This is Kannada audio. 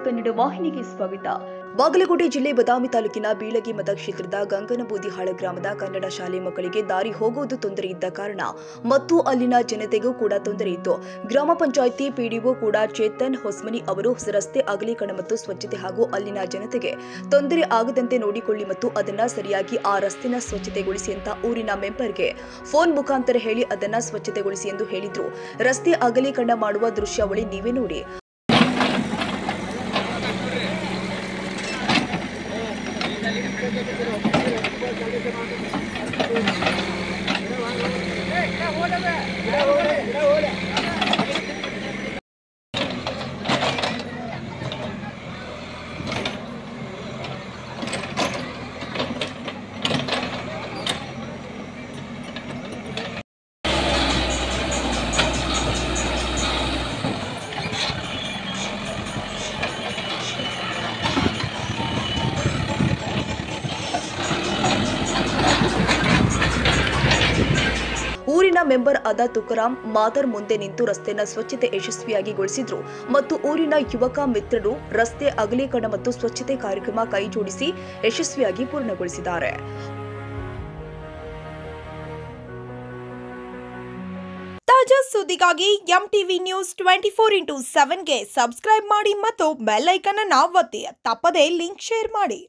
ಕನ್ನಡ ವಾಹಿನಿಗೆ ಸ್ವಾಗತ. ಬಾಗಲಕೋಟೆ ಜಿಲ್ಲೆ ಬದಾಮಿ ತಾಲೂಕಿನ ಬೀಳಗಿ ಮತಕ್ಷೇತ್ರದ ಗಂಗನಬೂದಿಹಾಳ ಗ್ರಾಮದ ಕನ್ನಡ ಶಾಲೆ ಮಕ್ಕಳಿಗೆ ದಾರಿ ಹೋಗುವುದು ತೊಂದರೆ ಇದ್ದ ಕಾರಣ ಮತ್ತು ಅಲ್ಲಿನ ಜನತೆಗೂ ಕೂಡ ತೊಂದರೆ ಇತ್ತು. ಗ್ರಾಮ ಪಂಚಾಯಿತಿ ಪಿಡಿಒ ಕೂಡ ಚೇತನ್ ಹೊಸ್ಮನಿ ಅವರು ರಸ್ತೆ ಅಗಲೀಕರಣ ಮತ್ತು ಸ್ವಚ್ಛತೆ ಹಾಗೂ ಅಲ್ಲಿನ ಜನತೆಗೆ ತೊಂದರೆ ಆಗದಂತೆ ನೋಡಿಕೊಳ್ಳಿ ಮತ್ತು ಅದನ್ನ ಸರಿಯಾಗಿ ಆ ರಸ್ತೆನ ಸ್ವಚ್ಛತೆಗೊಳಿಸಿ ಅಂತ ಊರಿನ ಮೆಂಬರ್ಗೆ ಫೋನ್ ಮುಖಾಂತರ ಹೇಳಿ ಅದನ್ನ ಸ್ವಚ್ಛತೆಗೊಳಿಸಿ ಎಂದು ಹೇಳಿದ್ರು. ರಸ್ತೆ ಅಗಲೀಕರಣ ಮಾಡುವ ದೃಶ್ಯಾವಳಿ ನೀವೇ ನೋಡಿ. ಊರಿನ ಮೆಂಬರ್ ಆದ ತುಕಾರಾಂ ಮಾದರ್ ಮುಂದೆ ನಿಂತು ರಸ್ತೆನ ಸ್ವಚ್ಛತೆ ಯಶಸ್ವಿಯಾಗಿಗೊಳಿಸಿದ್ರು ಮತ್ತು ಊರಿನ ಯುವಕ ಮಿತ್ರರು ರಸ್ತೆ ಅಗಲೀಕರಣ ಮತ್ತು ಸ್ವಚ್ಛತೆ ಕಾರ್ಯಕ್ರಮ ಕೈ ಜೋಡಿಸಿ ಯಶಸ್ವಿಯಾಗಿ ಪೂರ್ಣಗೊಳಿಸಿದ್ದಾರೆ. ತಾಜಾ ಸುದ್ದಿಗಾಗಿ ಎಂಟಿವಿ ನ್ಯೂಸ್ 24x7ಗೆ ಸಬ್ಸ್ಕ್ರೈಬ್ ಮಾಡಿ ಮತ್ತು ಬೆಲ್ ಐಕಾನ್ ಅನ್ನು ಒತ್ತಿ. ತಪ್ಪದೇ ಲಿಂಕ್ ಶೇರ್ ಮಾಡಿ.